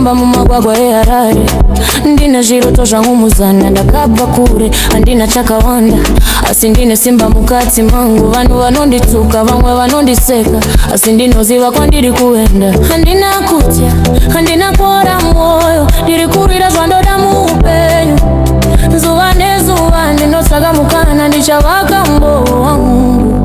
ndikamba mumagwagwa eharare ndine zviroto zvangu muzana ndakabva kure handina chakawanda asi ndine simba mukati mangu vanhu vanondituka vamwe vanondiseka asi ndinoziva kwandiri kuenda handina kutya handina kuora mwoyo ndiri kurwira zvandoda muupenyu zuva nezuva ndinotsvaga mukana ndichavaka mboho wangu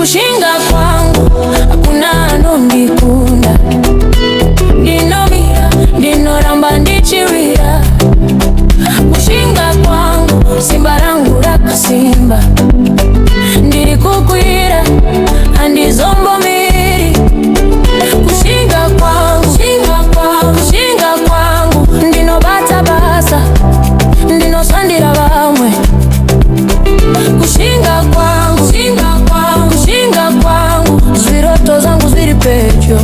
kushinga kwangu hakuna anondikunda ndinomira ndinoramba ndichiwira kushinga kwangu simba rangu rakasimba ndiri kukwira handizombomiri kushinga kwangu ndinobata basa ndinoshandira vamwe kushinga kwangu zviroto zangu zviri pedyo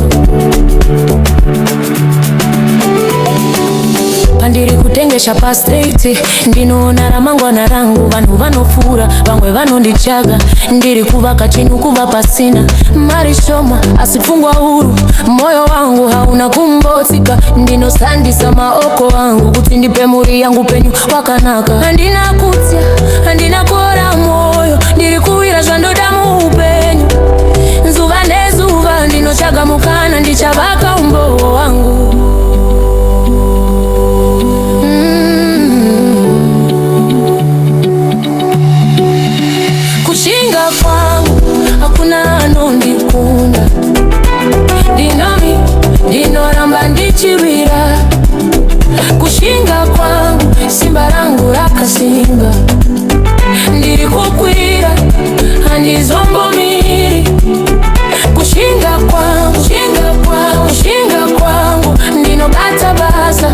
pandiri kutengesha pastriti ndinoona ramangwana rangu vanhu vanofura vamwe vanondichaga ndiri kuvaka chinhu kuva pasina mari shoma asi pfungwa huru moyo wangu hauna kumbotsika ndinoshandisa maoko angu kuti ndipe mhuri yangu penyu wakanaka handina kutya handina kuora mwoyo ndiri kuwira zvandoda muupenyu zuva nezuva ndinotsvaga mukana ndichavaka umboho wangu kushinga kwangu hakuna anondikunda ndinoramba ndichiwira kushinga kwangu simba rangu rakasimba ndiri kukwira handizombomiri kushinga kwangu ndinobata basa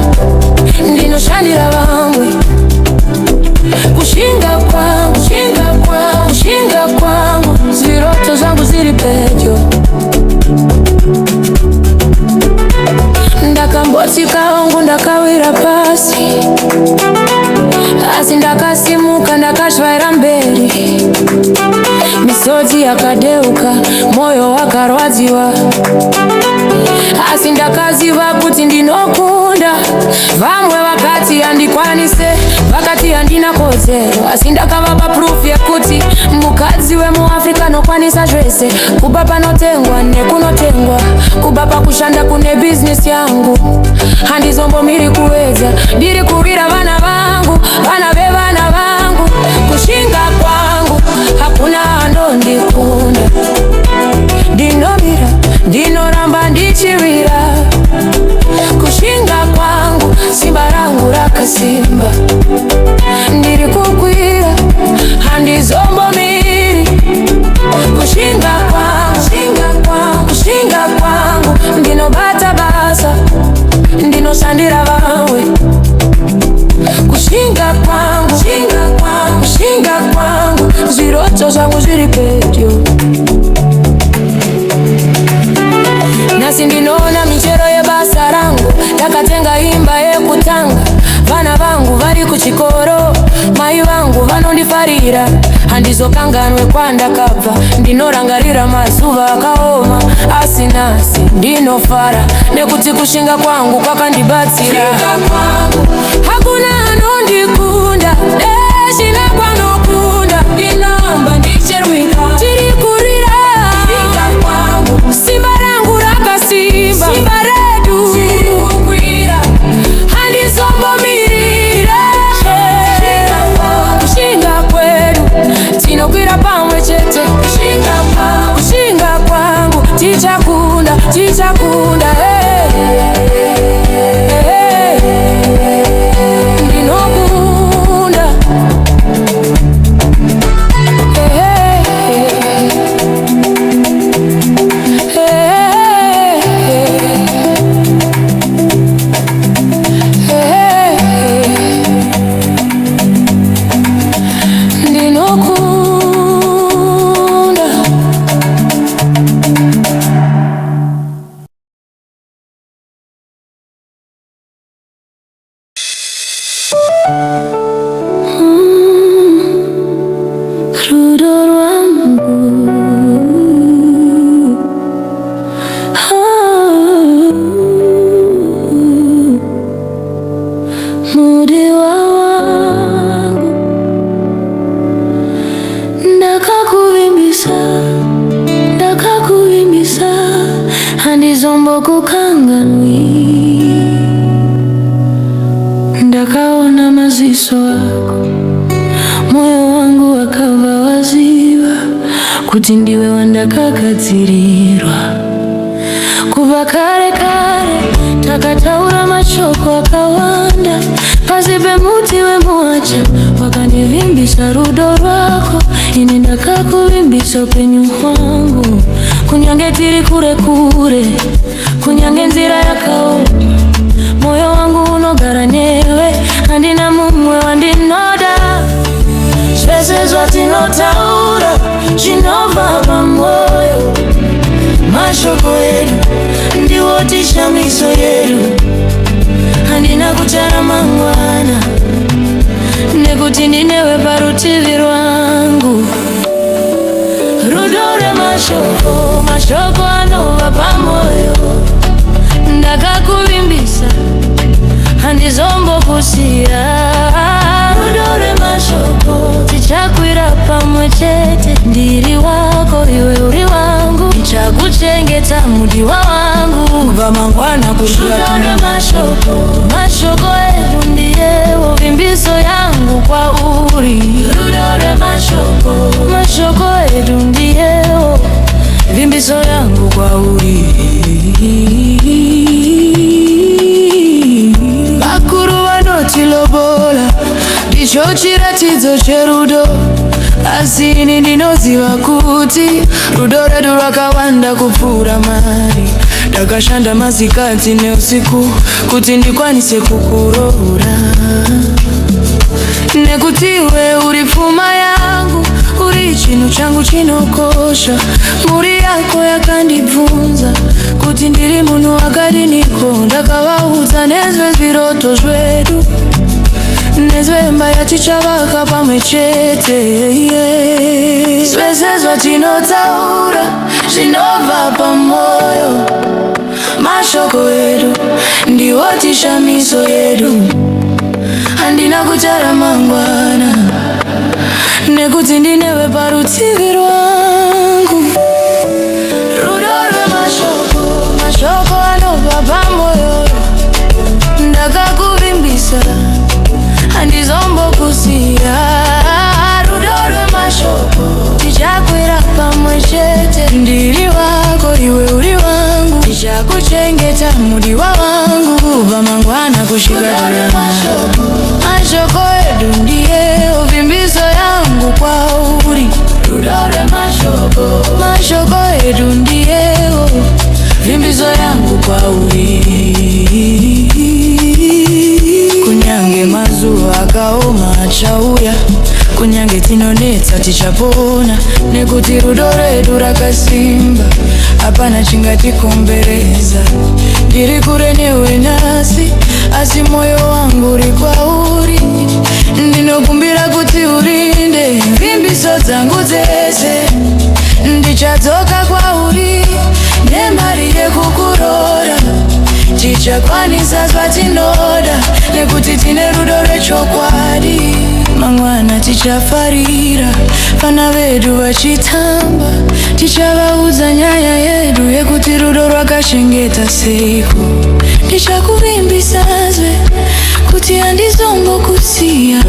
ndinoshandira vamwe kushinga kwangu zviroto zvangu zviri pedyo ndakambotsika wangu ndakawira pasi asi ndakasimuka ndakashvaira mberi misodzi yakadeuka moyo wakarwadziwa asi ndakaziva kuti ndinokunda vamwe vakati handikwanise vakati handina kodzero asi ndakavapa proof yekuti mukadzi wemuafrica nokwanisa zvese kubva panotengwa nekunotengwa kubva pakushanda kune bhizinesi yangu handizombomiri kuwedza ndiri kurwira vana vangu vana vevana vangu kushinga kwangu hakuna andondikunda ndinomira ndinoramba ndichiwira kushinga kwangu simba rangu rakasimba ndiri kukwira handizombomiri kushinga kwangu ndinobata basa ndinoshandira vamwe kushinga kwangu zviroto zvangu zviri pedyo nasi ndinoona michero yebasa rangu ndakatenga imba yekutanga vana vangu vari kuchikoro mai vangu vanondifarira handizokanganwe kwandakabva ndinorangarira mazuva akaoma asi nasi ndinofara nekuti kushinga kwangu kwakandibatsira hakuna anondikunda deshina kwanokunda ndinamba ndichirwira tiri kurira simba rangu rakasimba simba redu handizombomirira kushinga kwedu tinokwira pamwe chete kushinga kwangu tichakunda handizombo kukanganwi ndakaona maziso ako moyo wangu wakava waziva kuti ndiwe wandakagadzirirwa kuva kare kare takataura mashoko akawanda pasi pemuti wemuacha wakandivimbisa rudo rwako ini ndakakuvimbisa upenyu hwangu kunyange tiri kure kure kunyange nzira yakaoma moyo wangu unogara newe handina mumwe wandinoda zvese zvatinotaura zvinobva pamwoyo mashoko edu ndiwo tishamiso yedu handina kuchara mangwana nekuti ndinewe parutivi rwangu rudo remashoko mashoko anobva pamwoyo ndakakuvimbisa handizombokusiya rudo remashoko tichakwira pamwe chete ndiri wako iwe uri wangu ndichakuchengeta mudiwa wangu kubva mangwana kusvika rudo remashoko mashoko edu ndiyewo vimbiso yangu kwauri rudo remashoko mashoko edu ndiyewo vimbiso yangu kwauri vakuru vanotilobola ndicho chiratidzo cherudo asi ini ndinoziva kuti rudo redu rwakawanda kupfuura mari ndakashanda masikati neusiku kuti ndikwanise kukuroora nekuti iwe uri pfuma yangu uri chinhu changu chinokosha mhuri yako yakandibvunza kuti ndiri munhu wakadiniko ndakavaudza nezve zviroto zvedu nezvemba yatichavaka pamwe chete zvese zvatinotaura zvinobva pamwoyo mashoko edu ndiwo tishamiso yedu handina kuchara mangwana nekuti ndinewe parutivi rwangu rudo rwemashoko mashoko anobva pamwoyo ndakakuvimbisa handizombokusiya rudo rwemashoko tichakwira pamwe chete ndiri wako iwe uri wangu ndichakuchengeta mudiwa wangu kubva mangwana kusvika mashoko edu ndiyewo vimbiso yangu kwauri rudo rwemashoko mashoko edu ndiyewo vimbiso yangu kwauri kunyange mazuva akaoma achauya kunyange tinonetsa tichapona nekuti rudo redu rakasimba hapana chingatikombereza ndiri kure newe nhasi asi moyo wangu uri kwauri ndinokumbira kuti urinde vimbiso dzangu dzese ndichadzoka kwauri nemari yekukuroora tichakwanisa zvatinoda nekuti tine rudo rwechokwadi mangwana tichafarira vana vedu vachitamba tichavaudza nyaya yedu yekuti rudo rwakachengeta seiko ndichakuvimbisazve kuti handizombokusiya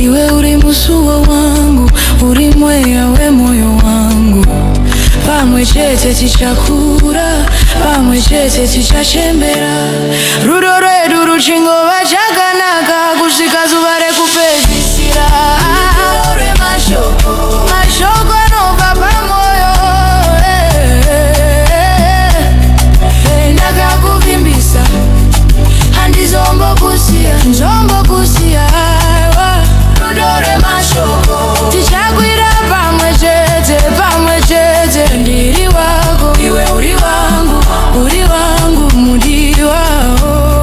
iwe uri musuwo wangu uri mweya wemoyo wangu pamwe chete tichakura pamwe chete tichachembera rudo rwedu ruchingova chakanaka kusvika zuva rekupedzisira mashoko anobva pamwoyo ndakakuvimbisa handizombokusiya nzombokusiya rudo remashoko tichakwira pamwe chete ndiri wako iwe uri wangu mudiwa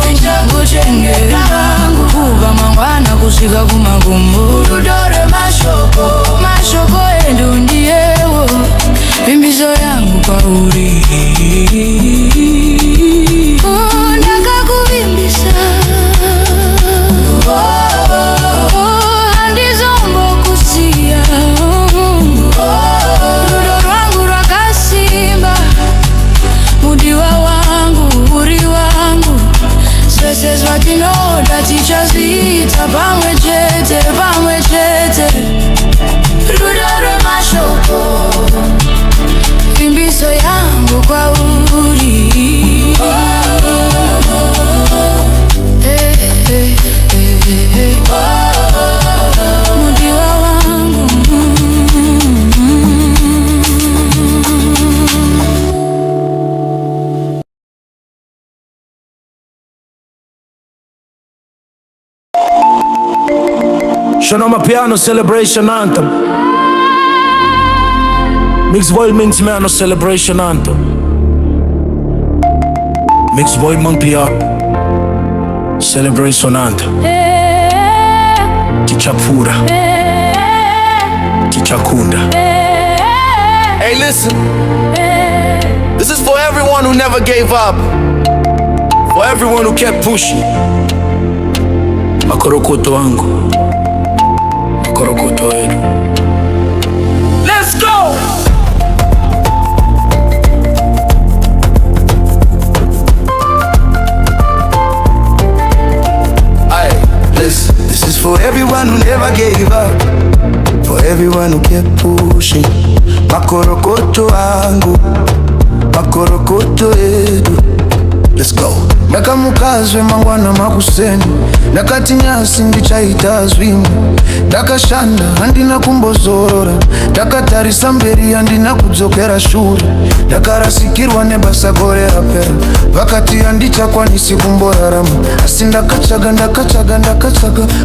ndichakuchengera kubva mangwana kusvika spaces vatinoda tichazviita pamwe chete, pamwe chete. Rudo rwemashoko, vimbiso yangu kwauri. Mudiwa wangu. Sonoma Piano Celebration Anthem. Mix Boy Minx Piano Celebration Anthem. Mix Boy Piano Celebration Anthem. Tichapura, Tichakunda. Hey, listen. This is for everyone who never gave up. For everyone who kept pushing. Makorokoto wangu, makorokoto wetu. Let's go! Listen, this is for everyone who never gave up, for everyone who kept pushing. Makorokoto wangu, makorokoto edu. Let's go. Ndakamukazwe mangwana makuseni, ndakati nyasi ndichaitazwimu, ndakashanda handina kumbozorora, ndakatarisa mberi handina kudzokera shure, ndakarasikirwa nebasa gore rapera, vakati handichakwanisi kumborarama, asi ndakachaga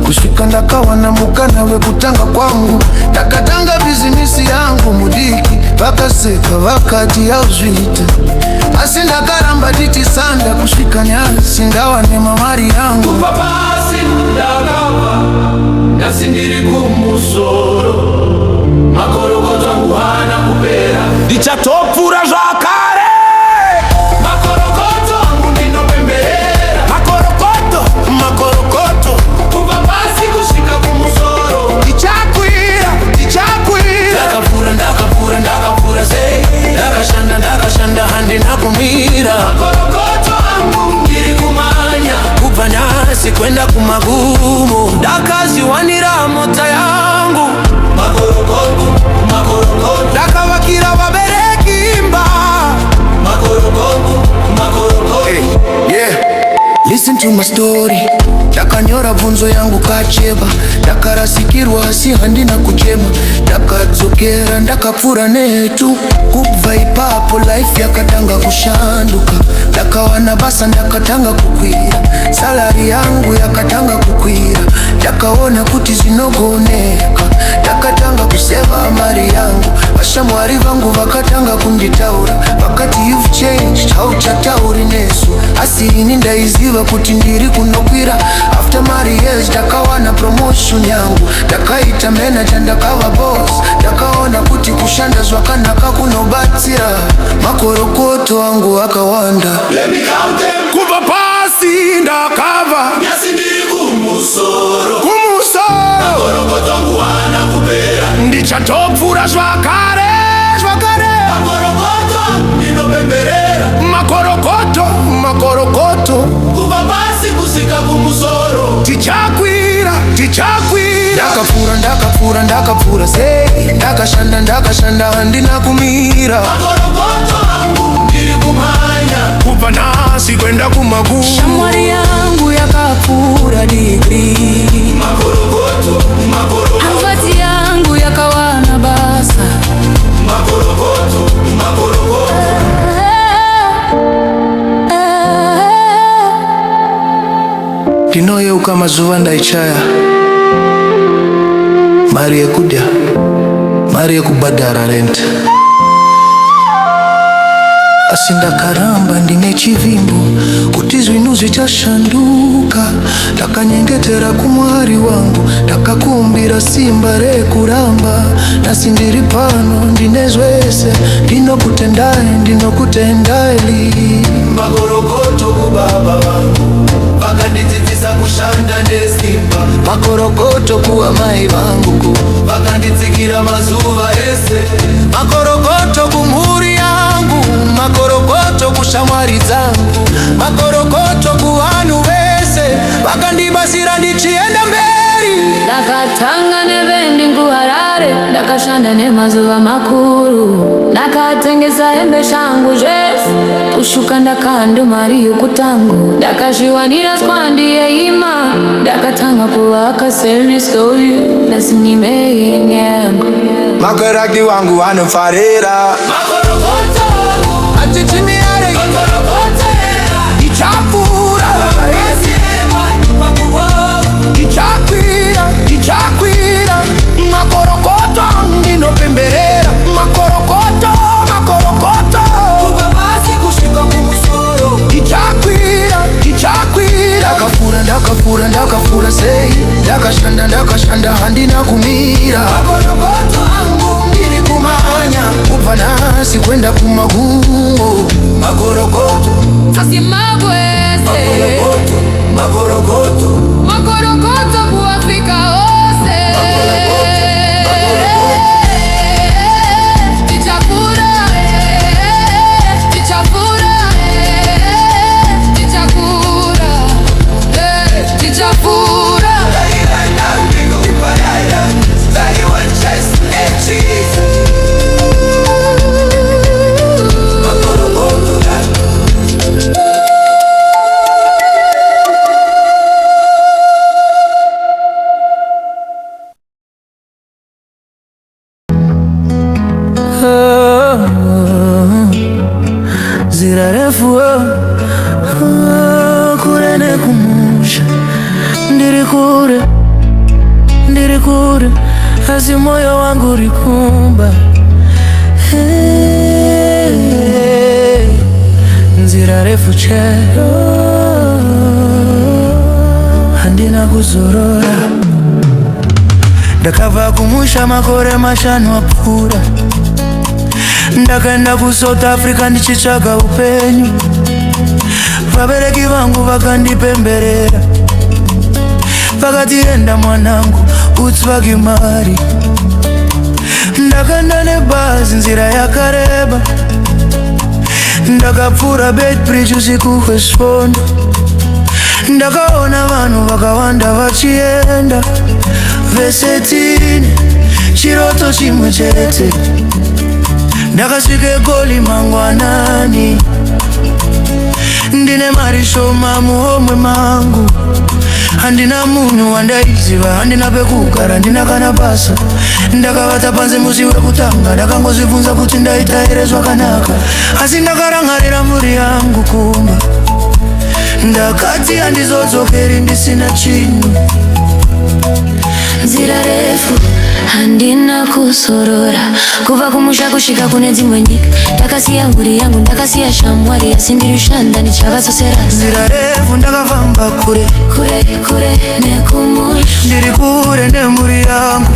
kusvika ndakawana mukana wekutanga kwangu, ndakatanga bizinisi yangu mudiki, vakaseka vakati hauzviite, asi ndakaramba ndichisanda kusvika nyasi ndawane mamari yangu. Kuva pasi ndakava nyasi ndiri kumusoro, makorokoto angu hana kupera, ndichatopfura zvakare. Makorokoto angu ndinopemberera, Makorokoto kuva pasi kusvika kumusoro, ndichakwira ndakapfura sei, ndakashanda handina kumira, makorokoto angu ndiri kumanya, kubva nyasi kwenda kumagumo, ndakaziwanira mota yangu, makorokoto, ndakavakira vabereki imba, makorokoto. Hey, yeah. Listen to my story. Ndakanyora bvunzo yangu kacheva, ndakarasikirwa asi handina kuchema, ndakadzokera ndakapfura netu, kubva ipapo life yakatanga kushanduka, ndakawana basa ndakatanga kukwira, salari yangu yakatanga kukwira, ndakaona kuti zvinogoneka, ndakatanga kuseva mari yangu, vashamwari vangu vakatanga kunditaura, vakati you've changed, hauchatauri nesu, asi ini ndaiziva kuti ndiri kunokwira. After marriage ndakawana promotion yangu, ndakaita manager ndakava boss, ndakaona kuti kushanda zvakanaka kunobatsira, makorokoto angu akawanda. Let me count them. Kubva pasi ndakava Nyasi ndiri kumusoro, kumusoro, makorokoto angu hana kupera, ndichatopfura zvakare, makorokoto ndinopemberera, makorokoto kuva pasi kusvika kumusoro, tichakwira, ndakapfura sei, ndakashanda handina kumira, makorokoto angu ndiri kumanya, kubva nhasi kwenda kumagumo, Shamwari yangu yakapfura digri, makorokoto, hamvati yangu yakawana basa, makorokoto. ndinoyeuka mazuva ndaichaya, mari yekudya, mari yekubhadhara rent, asi ndakaramba ndine chivimbo kuti zvinhu zvichashanduka, ndakanyengetera kumwari wangu, ndakakumbira simba rekuramba, nhasi ndiri pano ndine zvese, ndinokutendai. Makorokoto kubaba vangu, vakandidzidzisa kushanda nesimba, Makorokoto kuwa mai vangu, vakanditsikira mazuva ese, makorokoto kumhuri yangu, makorokoto kushamwari dzangu, makorokoto kuvanhu ve Ndakatanga nebendi nguharare, ndakashanda nemazuva makuru, ndakatengesa hembe shangu jesu, kushuka ndakando mari yokutango, ndakazviwanira swandiye ima, ndakatanga kuvaka seristory nasinimeye nyango. Makaraki wangu wanofarira Makorokoto atitimiare Makorokoto ichakura ichakwira makorokoto ndinopemberera makorokoto Kuba basi kushika kumusoro ichakwira ndakafura sei ndakashanda handina kumira Makorokoto angu ndiri kumanya kubva nasi kwenda kumagungo Makorokoto Asimagwese Makorokoto makorokoto kuwafika ose. Tichakura tichakura tichakura Zira refu kure nekumusha ndiri kure asi moyo wangu urikumba nzira refu chero handina kuzorora ndakabva kumusha makore mashanu apfuura ndakaenda ku South Africa ndichitsvaga upenyu vabereki vangu vakandipemberera vakati enda mwanangu utsvage mari ndakaenda nebhazi nzira yakareba ndakapfuura Beitbridge usiku hwesvondo ndakaona vanhu vakawanda vachienda vese tine chiroto chimwe chete ndakasvike Goli mangwanani ndine mari shoma muhomwe mangu handina munhu wandaiziva handina pekugara handina kana basa ndakavata panze musi wekutanga ndakangozvibvunza kuti ndaita here zvakanaka asi ndakarangarira mhuri yangu kumba ndakati handizodzokeri ndisina chinhu nzira refu handina kusorora kuva kumusha kusvika kune dzimwe nyika ndakasiya mhuri yangu ndakasiya shamwari asi ndiriushanda ndichavazoserasa nzira refu ndakafamba kure nekumusha ndiri kure nemhuri yangu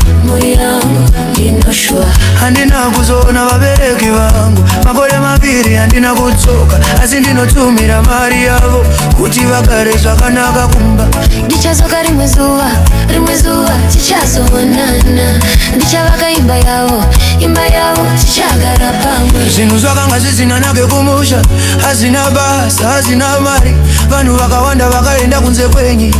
ndinoshuva handina kuzoona vabereki vangu makore 2 handina kudzoka asi ndinotumira mari yavo kuti vagare zvakanaka kumba ndichazoka rimwe zuva tichazoonana ndichavaka imba yavo tichagara pamwe zvinhu zvakanga zvisina nake kumusha hazina basa hazina mari vanhu vakawanda vakaenda kunze kwenyi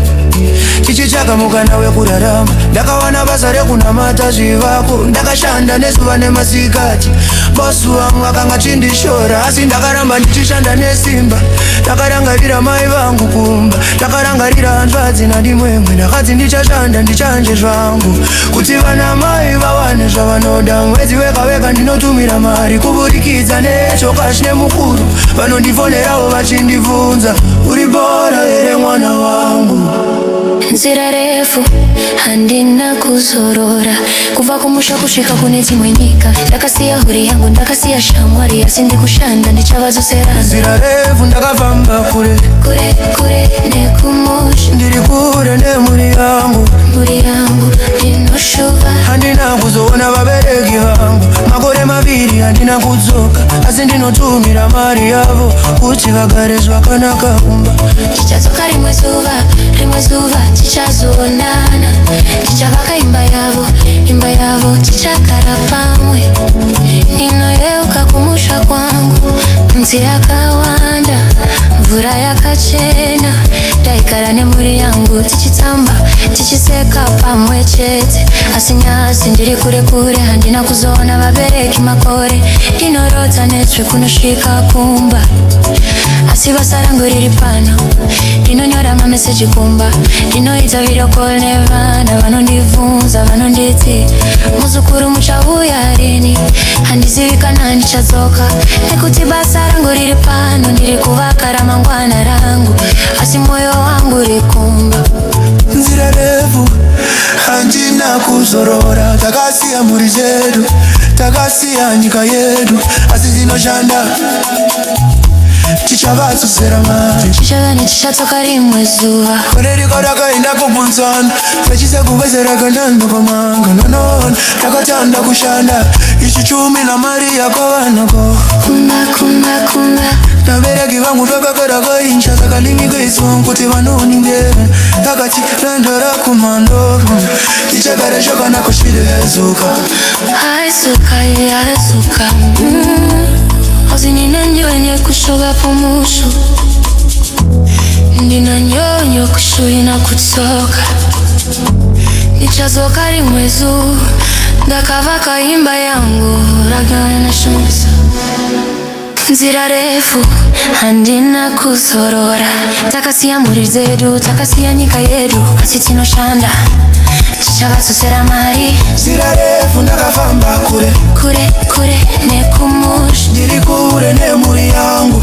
tichitsvaga mukana wekurarama ndakawana basa rekunamata zvivako ndakashanda nezuva nemasikati bosi wangu akanga chindishora asi ndakaramba ndichishanda nesimba ndakarangarira mai vangu kumba ndakarangarira hanzvadzi nandimwemwe ndakadzi ndichashanda ndichanje zvangu kuti vana mai vawane zvavanoda mwedzi wega wega ndinotumira mari kuburikidza nechokashi nemukuru vanondifonerawo vachindibvunza uri bora here mwana wangu nzira refu handina kuzorora kuva kumusha kusvika kune dzimwe nyika ndakasiya huri yangu ndakasiya shamwari asi ndikushanda ndichavazosera nzira refu ndakafamba kure nekumusha ndiri kure nemhuri yangu ndinoshuva handina kuzoona vabereki vangu makore 2 handina kudzoka asi ndinotumira mari yavo kuti vagare zvakanaka kumba tichadzoka rimwe zuva tichazoonana tichavaka imba yavo tichagara pamwe ndinoyeuka kumusha kwangu nzi yakawanda mvura yakachena taikara nemhuri yangu tichitamba tichiseka pamwe chete. Asi nyasi ndiri kure kure handina kuzoona vabereki makore. Ndinorota netsve kunosvika kumba asi basa rangu riri pano. Ndinonyora mameseji kumba, ndinoita video call nevana vanondibvunza vanonditi muzukuru muchauya rini. Handizivi kana ndichadzoka nekuti basa rangu riri pano. Ndiri kuvaka ramangwana rangu asi moyo wangu uri kumba. Nzira refu handina kuzorora. Takasiya mhuri dzedu, takasiya nyika yedu, asi dzinoshanda tichavatsosera mari. Tichagani tichatsoka rimwe zuva. Kore riko rakaenda kubvunzana vechise kuvezera kandanda pamanga. Nonoona takatanda kushanda ichi chumi na mari yakavanako. Kumba Nabereki vangu vakagara kainja saka limikaiswa kuti vanoningera. Takati randara kumandoro tichagara zvakanaka zvirezuka. Aizuka Ozi nina nyonyo kushoga pomushu. Nina nyonyo kushuina kutsoka. Nichazoka rimwe zuva. Ndakavaka imba yangu ragana na shumisa. Nzira refu handina kuzorora. Takasiya mhuri dzedu, takasiya nyika yedu, asi tinoshanda tichavatsosera mari. Nzira refu ndakafamba kure nekumusha. ndiri kure nemhuri yangu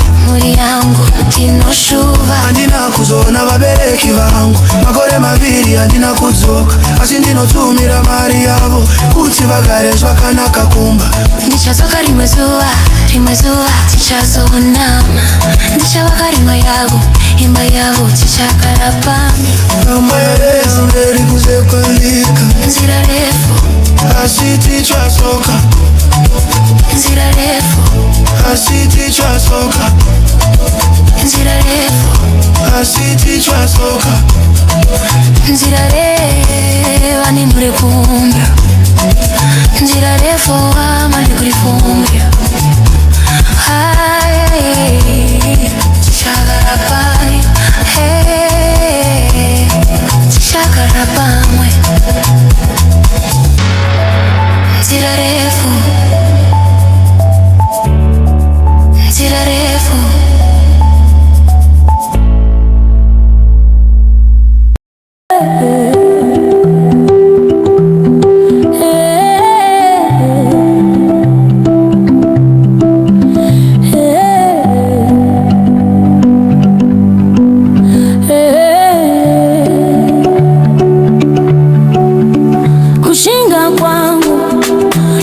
tinoshuva. handina kuzoona vabereki vangu makore maviri. Handina kudzoka asi ndinotumira mari yavo kuti vagare zvakanaka kumba. Ndichadzoka rimwe zuva tichazoonana. Ndichavaka imba yavo tichagara pamwe. Kamba yerefu nderi kuzekalika. Nzira refu asi tichasoka. Nzira refu asi tichasoka. Nzira refu asi tichasoka. Nzira refu ni muri kumba. Nzira refu ama ndi kurifumbya. Tichagara pamwe. Tichagara pamwe. Nzira refu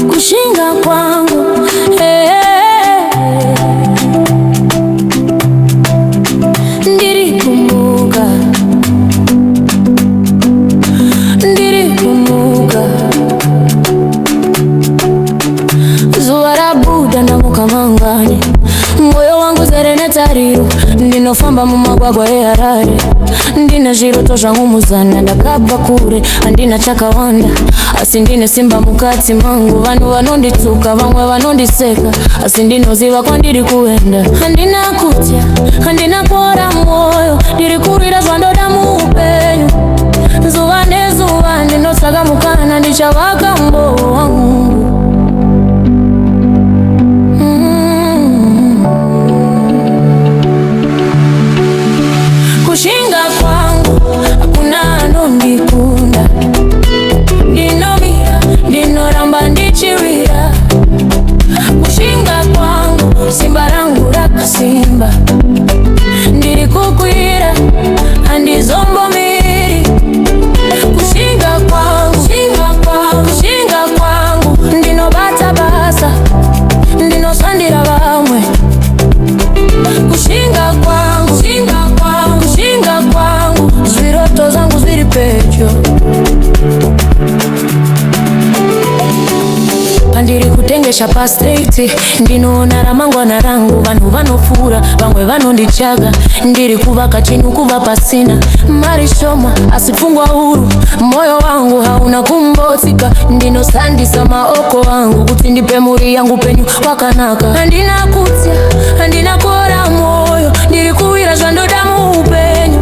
kushinga kwangu ndirikumbuka zuva rabuda ndamuka mangani. Moyo wangu zere netariro. Ndinofamba mumagwagwa eHarare. Ndine zviroto zvangu muzana. Ndakabva kure handina chakawanda asi ndine simba mukati mangu. Vanhu vanondituka vamwe vanondiseka asi ndinoziva kwandiri kuenda. Handina kutya handina kuora moyo. Ndiri kurwira zvandoda muupenyu. Zuva nezuva ndinotsvaga mukana ndichavaka mbowo wangu. Kushinga kwangu hakuna anondikunda. Ndinomira ndinoramba ndichiwira. Kushinga kwangu simba rangu rakasimba. Ndiri kukwira handizombomiri. Kushinga kwangu ndinobata basa. Ndinosandira vamwe. Kushinga kwangu zviroto zangu zviri pedyo. Pandiri kutengesha pa street ndinoona ramangwana rangu. Vanhu vanofura vamwe vanondichaga. Ndiri kuvaka chinhu kuva pasina. Mari shoma asi pfungwa huru. Moyo wangu hauna kumbotsika. Ndinosandisa maoko angu kuti ndipe mhuri yangu penyu wakanaka. Handina kutya handina kuora moyo. Ndiri kuwira zvandoda muupenyu.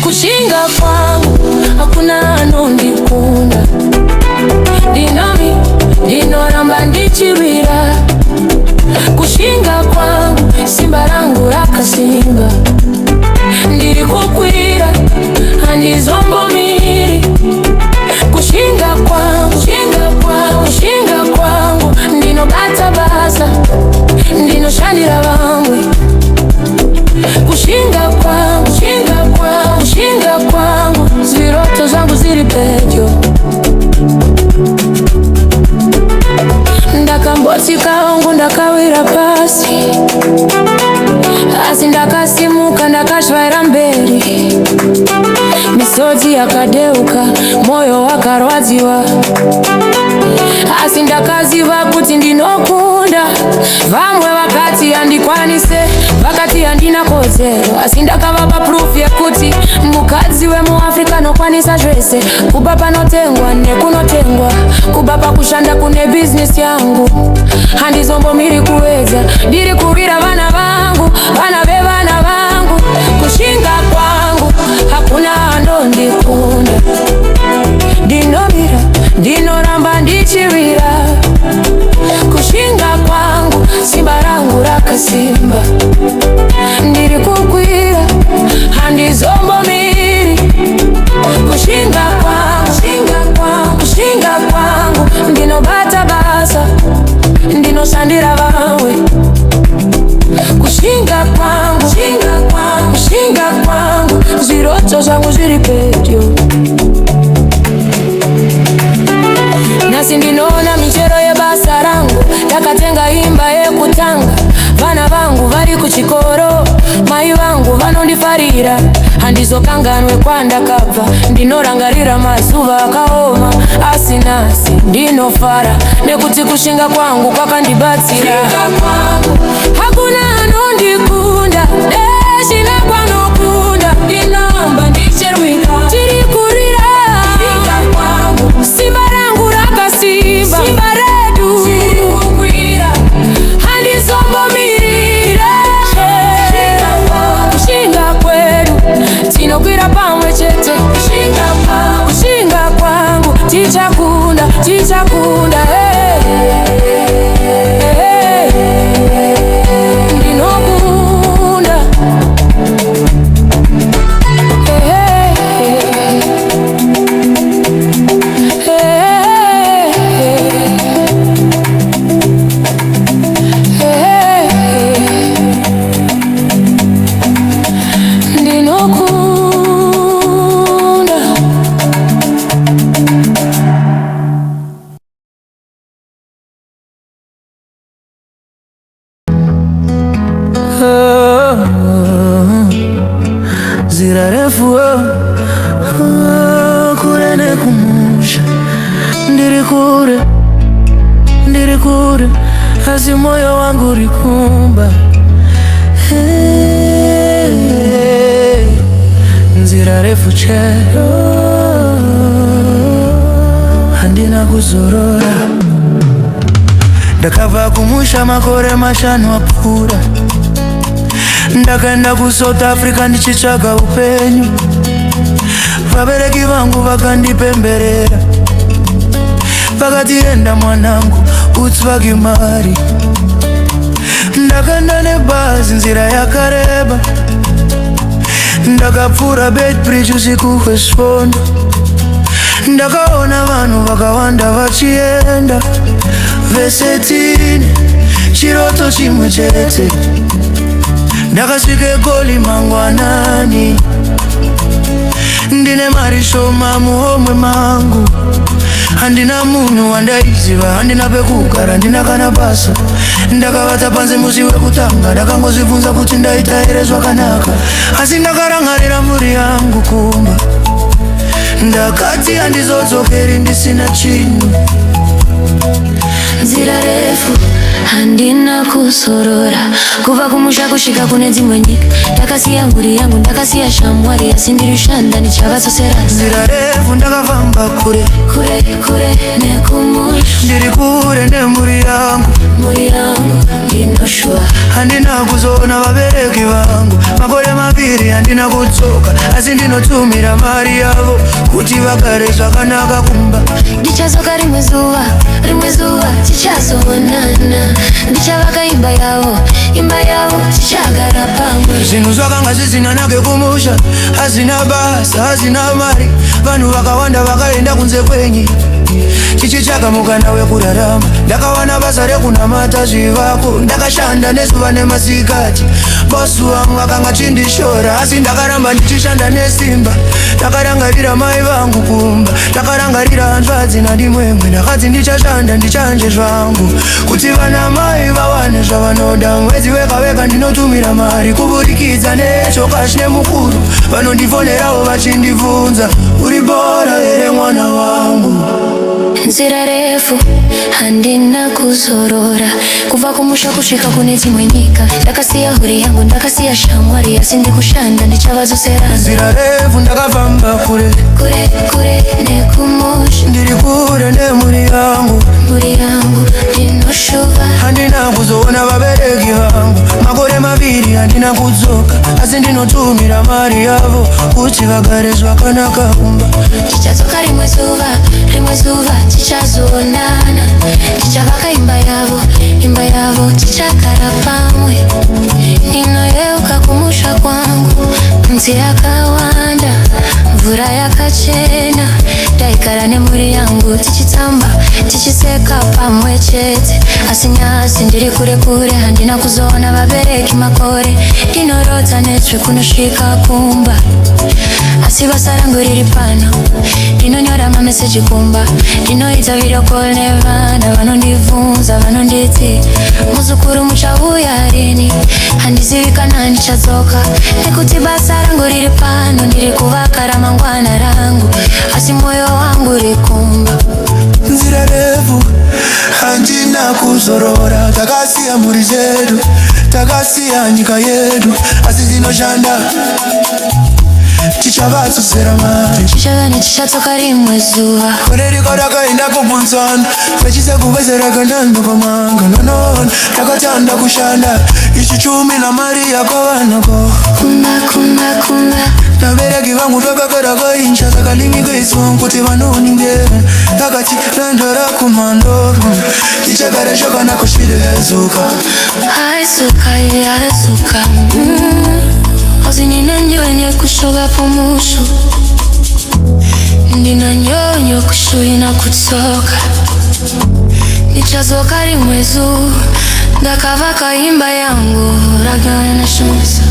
Kushinga kwangu hakuna anondikunda, ndinomi ndinoramba ndichibira. Kushinga kwangu simba rangu rakasimba, ndiri kukwira handizombomiri. Kushinga kwangu, kushinga kwangu ndinobata basa, ndinoshandira vamwe. Kushinga kwangu, kushinga kwangu ziroto zangu ziri pedyo. Ndakamboti kaongu ndakawira pasi, asi ndakasimuka ndakashwaira mberi. Misodzi yakadeuka, moyo wakarwadziwa, asi ndakaziva kuti ndinokunda. Vamwe vakati handikwanise, vakati handina kodzero, asi ndakavapa proof yekuti mukadzi wemuAfrica nokwanisa zvese. Kubva panotengwa nekunotengwa, kubva pakushanda kune business yangu, handizombomiri kuwedza. Ndiri kurira vana vangu, vana vevana vangu. Kushinga kwangu hakuna anondikunda, ndinomira ndinoramba ndichivira. Kushinga kwangu simba rangu rakasimba, ndiri kukwira handizombomiri. Kushinga kwangu, kushinga kwangu ndinobata basa, ndinoshandira vamwe. Kushinga kwangu, kushinga kwangu ziroto zangu ziri pedyo. Nasi ndinoona michero yebasa rangu, ndakatenga imba yekutanga. Vana vangu vari kuchikoro, mai vangu vanondifarira. Handizokanganwe kwandakabva, ndinorangarira mazuva akaoma. Asi nasi ndinofara nekuti kushinga kwangu kwakandibatsira. Hakuna anondikunda, deshina kwanokunda, ndinamba ndicherwika, tiri kurira. Simba rangu rakasimba, simba redu tiri kukwira, handizombomirira. Kushinga kwedu tinokwira pamwe chete. Kushinga kwangu tichakunda, tichakunda. Ndinokunda. Zira refu kure nekumusha, ndiri kure hasi moyo wangu rikumba. Nzira refu chero handina kuzorora, ndakabva kumusha makore mashanu apfuura. Ndakaenda ku South Africa ndichitsvaga upenyu, vabereki vangu vakandipemberera, vakati enda mwanangu utsvage mari. Ndakaenda nebhazi nzira yakareba, ndakapfuura Beitbridge usiku hwesvondo. Ndakaona vanhu vakawanda vachienda, vese tine chiroto chimwe chete. Ndakasvike Goli mangwanani, ndine mari shoma muhomwe mangu. Handina munhu wandaiziva, handina pekugara, handina kana basa. Ndakavata panze musi wekutanga, ndakangozvibvunza kuti ndaita here zvakanaka. Asi ndakarangarira mhuri yangu kumba, ndakati handizodzokeri ndisina chinhu. Nzira refu handina kusorora, kubva kumusha kusvika kune dzimwe nyika. Ndakasiya mhuri yangu, ndakasiya shamwari, asi ndiri shanda ndichavatsosera. Nzira refu ndakafamba kure kure nekumusha, ndiri kure nemhuri yangu, mhuri yangu ndinoshua. handina kuzona vabereki vangu, makore maviri handina kudzoka, asi ndinotumira mari yavo kuti vagare zvakanaka kumba. Ndichazoka rimwe zuva tichazoonana, ndichavaka imba yavo tichagara pamwe. Zvinhu zvakanga zvisina nake kumusha, hazvina basa, hazvina mari, vanhu vakawanda vakaenda kunze kwenyika chichitsvaga mukana wekurarama. Ndakawana basa rekunamata zvivako, ndakashanda nezuva nemasikati. Bosi wangu akanga chindishora, asi ndakaramba ndichishanda nesimba. Ndakarangarira mai vangu kumba, ndakarangarira hanzvadzi nandimwemwe. Ndakadzi ndichashanda ndichanje zvangu, kuti vana mai vawane zvavanoda. Mwedzi wega wega ndinotumira mari, kuburikidza nechokashi nemukuru vanondifonerawo vachindibvunza, uri bora here mwana wangu? Nzira refu handina kuzorora, kubva kumusha kusvika kune dzimwe nyika. Ndakasiya huri yangu, ndakasiya shamwari, asi ndikushanda ndichavadzosera. Nzira refu ndakafamba kure nekumusha, ndiri kure nemhuri yangu, mhuri yangu ndinoshuva. handina kuzoona vabereki vangu, makore maviri handina kudzoka, asi ndinotumira mari yavo kuti vagare zvakanaka kumba. Tichadzoka rimwe zuva tichazoonana, tichavaka imba yavo tichagara pamwe. Ndinoyeuka kumusha kwangu, mti yakawanda, mvura yakachena. Ndaigara nemhuri yangu tichitamba tichiseka pamwe chete, asi nyasi ndiri kure kure, handina kuzoona vabereki makore. Ndinorodza netsve kunosvika kumba, asi basa rangu riri pano. Ndinonyora mameseji kumba, ndinoita video call nevana vanondibvunza, vanonditi muzukuru muchauya rini? Handizivi kana ndichadzoka, nekuti basa rangu riri pano. Ndiri kuvaka ramangwana rangu, asi moyo wangu uri kumba. Nzira refu handina kuzorora, takasiya mhuri zedu, takasiya nyika yedu, asi dzinoshanda tichavadzosera mari. Tichatsoka rimwe zuva, kore riko rakaenda kubvunzana, vechisekuvezera kandanda kwamanga nonona. Takatanda kushanda ichi chumi na mari yakovanako kumba. Vabereki vangu vakagara kainja, saka limikaizwa kuti vanoningera. Takati randara kumandoro, tichagara zvakanaka shiri yazuka. Aizuka Ozini nyonyo kushoga pomushu, ndina nyonyo kushuina kutsoka. Nichazoka rimwe zuva, ndakavaka imba yangu ragana shumisa.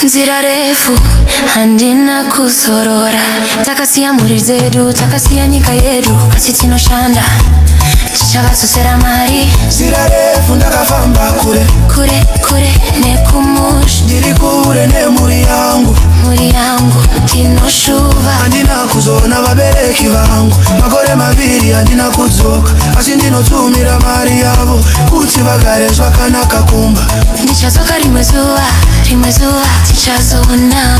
Nzira refu handina kuzorora, takasiya mhuri dzedu, takasiya nyika yedu, asi tinoshanda tichavadzosera mari. Nzira refu ndakafamba kure nekumusha, ndiri kure nemhuri yangu, mhuri yangu ndinoshuva. handina kuzoona vabereki vangu, makore maviri handina kudzoka, asi ndinotumira mari yavo kuti vagare zvakanaka kumba. Ndichazoka rimwe zuva tichazoonana,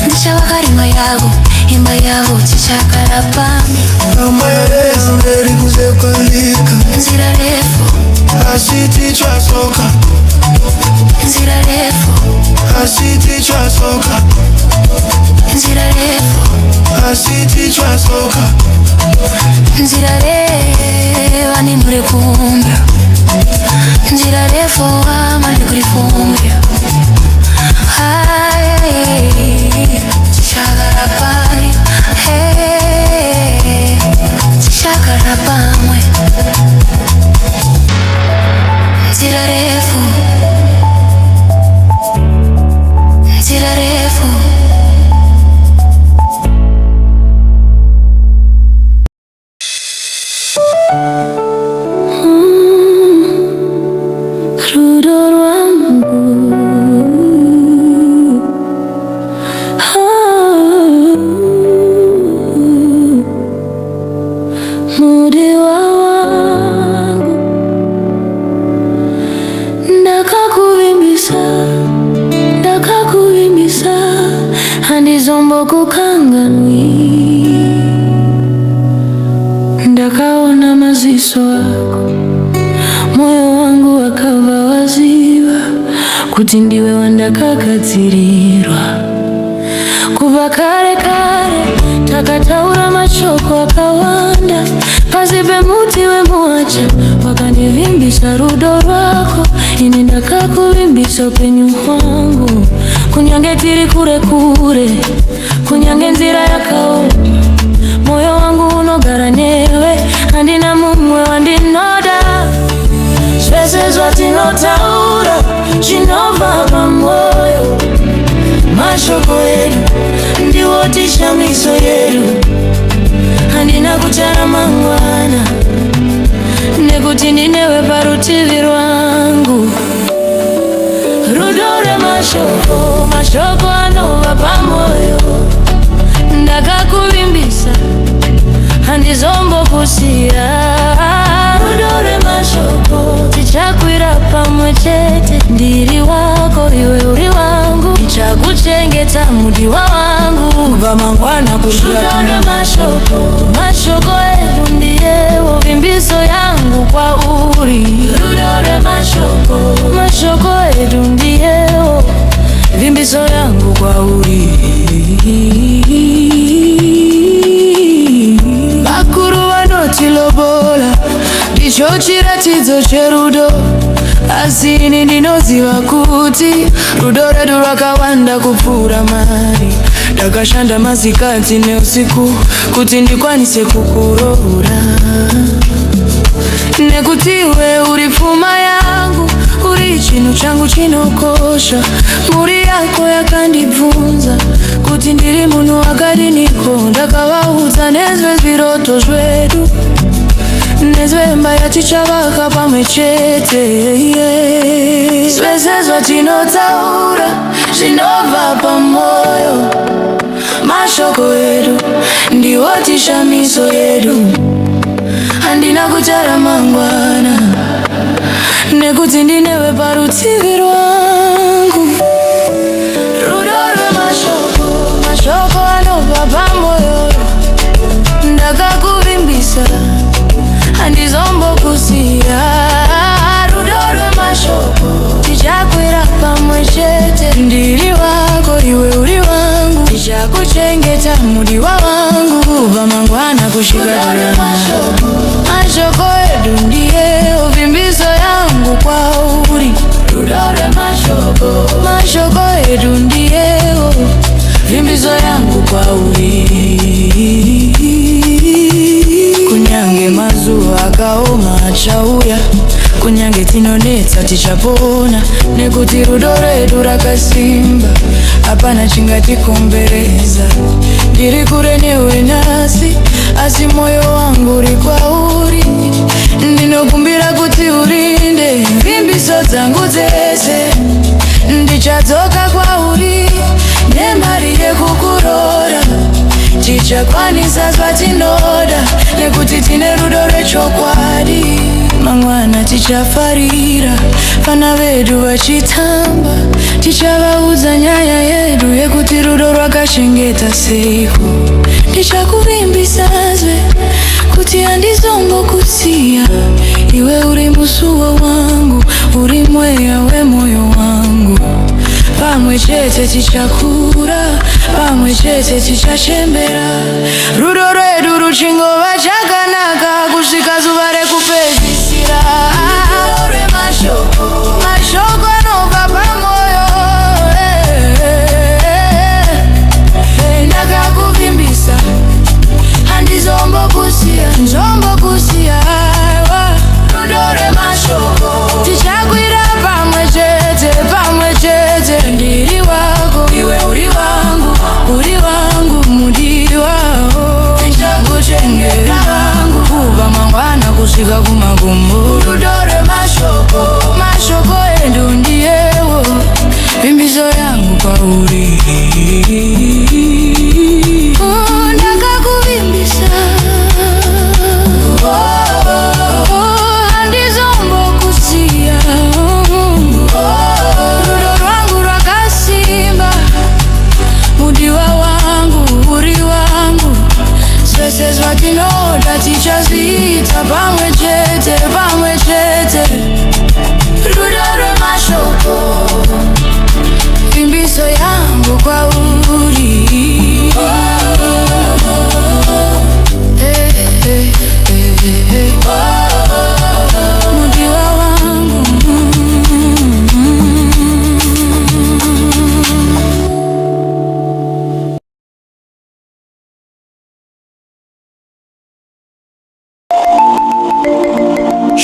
ndichavaka imba yavo tichagara pamwe. Amaerezo nderi kuzekalika, Nzira refu asi tichazoka, nzira refu asi tichazoka, nzira refu asi tichazoka. nzira refu ndiri kumba, nzira refu ndiri kurifumbira. Tichagara pamwe, tichagara pamwe. Nzira refu rudo rwangu, mudiwa wangu, ndakakuvimbisa handizombokukanganwi. ndakaona maziso wako, moyo wangu wakava waziva kuti ndiwe wandakagadzirirwa. Kubva kare kare takataura mashoko akawanda, pasi pemuti wemuacha wakandivimbisa rudo rwako, ini ndakakuvimbisa upenyu hwangu. Kunyange tiri kure kure, kunyange nzira yakaoma, moyo wangu unogara newe, handina mumwe wandinoda. Zvese zvatinotaura zvinobva pamwoyo, mashoko edu ndiwo tishamiso yedu. Handina kuchara mangwana nekuti ndinewe parutivi rwangu. Rudo remashoko, mashoko anobva pamwoyo, ndakakuvimbisa handizombokusiya. Rudo remashoko, tichakwira pamwe chete, ndiri wako iwe uri wangu, tichakuchengeta mudiwa wangu kubva mangwana kusvika. Rudo remashoko, mashoko edu ndiyewo vimbiso yangu kwauri. Rudo remashoko, mashoko edu ndiyewo vimbiso yangu kwauri. Vakuru vanotilobola, ndicho chiratidzo cherudo, asi ini ndinoziva kuti rudo redu rwakawanda kupfuura mari. Ndakashanda masikati neusiku kuti ndikwanise kukuroora, nekuti iwe uri pfuma yangu, uri chinhu changu chinokosha. Mhuri yako yakandibvunza kuti ndiri munhu wakadiniko, ndakavaudza nezvezviroto zvedu, nezvemba yatichavaka pamwe chete. Zvese zvatinotaura zvinobva pamwoyo, mashoko edu ndiwo tishamiso yedu. Handina kuchara mangwana nekuti ndinewe parutivi rwangu. Rudo rwemashoko, mashoko anobva pamwoyo, ndakakuvimbisa handizombokusiya. Rudo rwemashoko, tichakwira pamwe chete, ndiri wako iwe uri wangu, tichakuchengeta mudiwa wangu kubva mangwana kusvika. Mashoko edu ndiyewo vimbiso yangu kwauri. Rudo remashoko, mashoko edu ndiyewo vimbiso yangu kwauri. Kunyange mazuva akaoma achauya, kunyange tinonetsa tichapona, nekuti rudo redu rakasimba, hapana chingatikombereza. Ndiri kure newe nhasi, asi moyo wangu uri kwauri. Ndinokumbira kuti urinde vimbiso dzangu dzese, ndichadzoka kwauri nemari yekukuroora. Tichakwanisa zvatinoda nekuti tine rudo rechokwadi. Mangwana tichafarira vana vedu vachitamba, tichavaudza nyaya yedu yekuti rudo rwakashengeta seiko. Ndichakuvimbisazve kuti handizombokusiya, iwe uri musuwo wangu, uri mweya wemoyo wangu. Pamwe chete tichakura, pamwe chete tichachembera. Rudo rwedu ruchingova chakanaka kusvika zuva rekupedzisira. Rudo remashoko, mashoko anobva pamwoyo, ndakakuvimbisa handizombokusiya, nzombokusiya. Rudo remashoko, tichakwira pamwe chete, pamwe chete, ndiri wako iwe uri wangu, uri wangu mudiwa, tichakuchengeta wangu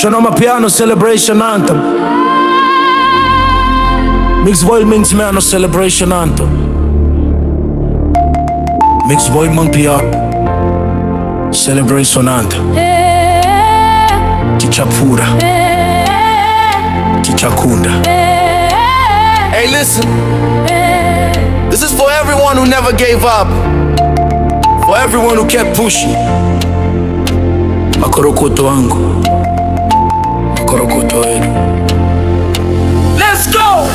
Turn on my piano, celebration anthem. Mix boy minks me no celebration anthem. Mix boy man piano, celebration anthem. Tichapura, Tichakunda. Hey, listen. This is for everyone who never gave up. For everyone who kept pushing. Makorokoto wangu, makorokoto wetu. Let's go!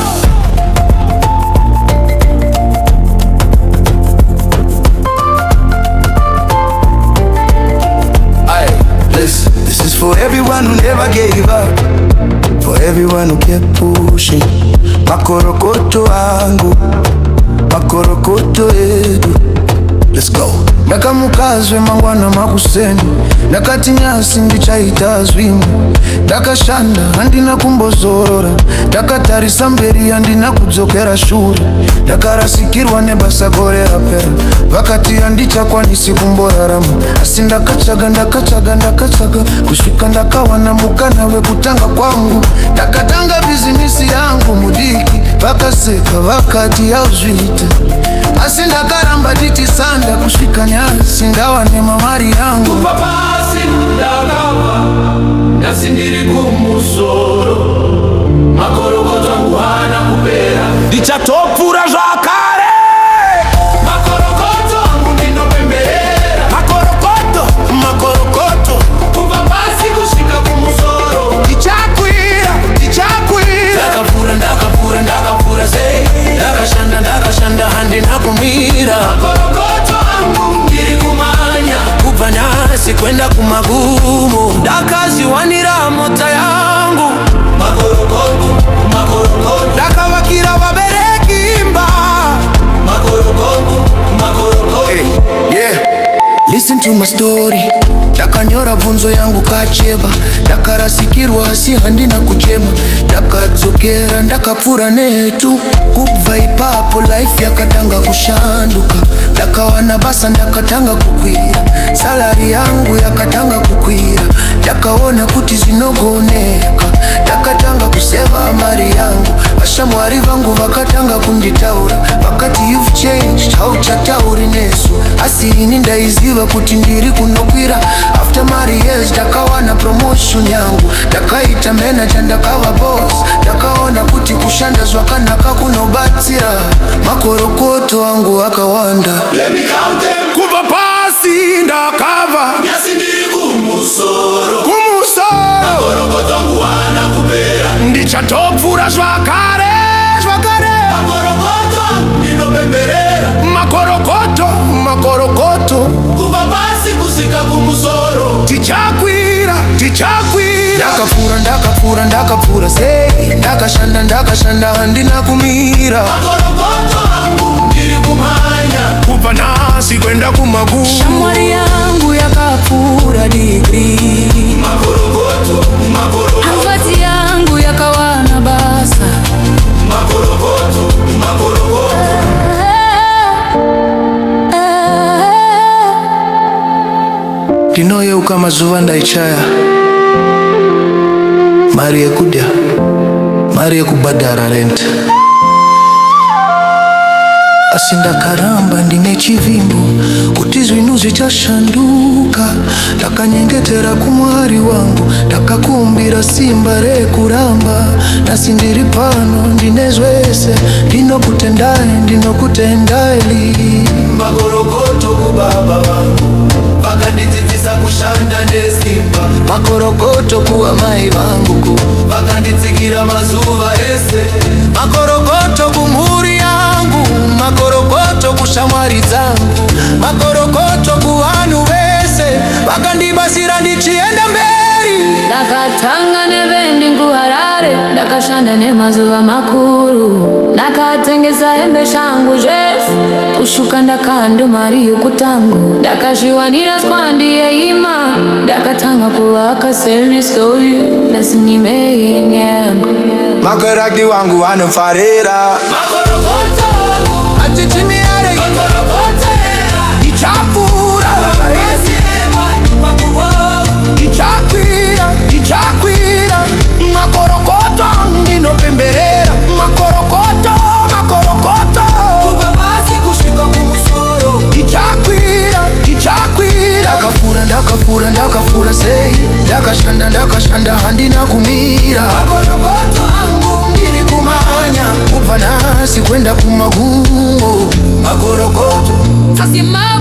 Aye, listen. This is for everyone who never gave up. For everyone who kept pushing. Makorokoto wangu, makorokoto wetu. Let's go. Ndakamukazwe mangwana makuseni, ndakati nyasi ndichaitazwimu, ndakashanda handina kumbozorora, ndakatarisa mberi handina kudzokera shure, ndakarasikirwa nebasa gore rapera, vakati handichakwanisi kumborarama, asi ndakatsvaga kusvika ndakawana mukana wekutanga kwangu, ndakatanga bizinisi yangu mudiki, vakaseka vakati hauzviita, asi ndakaramba ndichisanda kusvika nyasi ndawane mamari yangu. Kubva pasi ndakabva nhasi ndiri kumusoro, makorokoto angu haana kupera, Ndichatopfura zvakare. makorokoto angu ndinopemberera, Makorokoto kubva pasi kusvika kumusoro, ndichakwira ndakapfura sei, ndakashanda handina kumira, makorokoto angu ndiri kumanya, kubva nyasi kwenda kumagumo, ndakaziwanira mota yangu, makorokoto, ndakavakira vabereki imba. makorokoto. Hey, yeah. Listen to my story. Ndakanyora bvunzo yangu kacheba, ndakarasikirwa asi handina kuchema, ndakadzokera ndakapfura netu, kubva ipapo life yakatanga kushanduka, ndakawana basa ndakatanga kukwira, salari yangu yakatanga kukwira, ndakaona kuti zvinogoneka, ndakatanga kuseva mari yangu, vashamwari vangu vakatanga kunditaura, vakati you've changed, hauchatauri nesu, asi ini ndaiziva kuti ndiri kunokwira. After mari years ndakawana promotion yangu, ndakaita manager ndakava boss, ndakaona kuti kushanda zvakanaka kunobatsira, makorokoto angu akawanda, Let me count them. kubva pasi ndakava Nyasi ndiri kumusoro, kumusoro, makorokoto angu haana kupera, ndichatopfura zvakare, makorokoto angu ndinopemberera, makorokoto kubva pasi kusvika kumusoro, tichakwira ndakapfura sei, ndakashanda handina kumira, makorokoto angu ndiri kumanya, kubva nhasi kwenda kumagumo, Shamwari yangu yakapfura digri, makorokoto, hamvati yangu yakawana basa, makorokoto. ndinoyeuka mazuva ndaichaya, mari yekudya, mari yekubhadhara rent, asi ndakaramba ndine chivimbo kuti zvinhu zvichashanduka, ndakanyengetera kumwari wangu, ndakakumbira simba rekuramba, nhasi ndiri pano ndine zvese, ndinokutendai. Makorokoto kubaba vangu, vakandidzidzisa kushanda nesimba, Makorokoto kuwa mai vangu, vakanditsikira mazuva ese, makorokoto kumhuri yangu, makorokoto kushamwari dzangu, makorokoto kuvanhu vese, vakandibasira ndichienda mberi. ndakatanga nevendi kuHarare, ndakashanda nemazuva makuru, ndakatengesa hembe shangu zvefu, kushuka ndakando mari yokutangu, ndakazviwanira swandi yeima, ndakatanga kuvaka service story, ndasinimei nyangu. Makaraki wangu vanofarira, makorokoto angu, atichimiare makorokoto ichapfura, ema, ichakwira ndakashanda handina kumira. Makorokoto angu Ndiri kumanya kubva nasi kwenda kumagumo. makorokoto Tasimama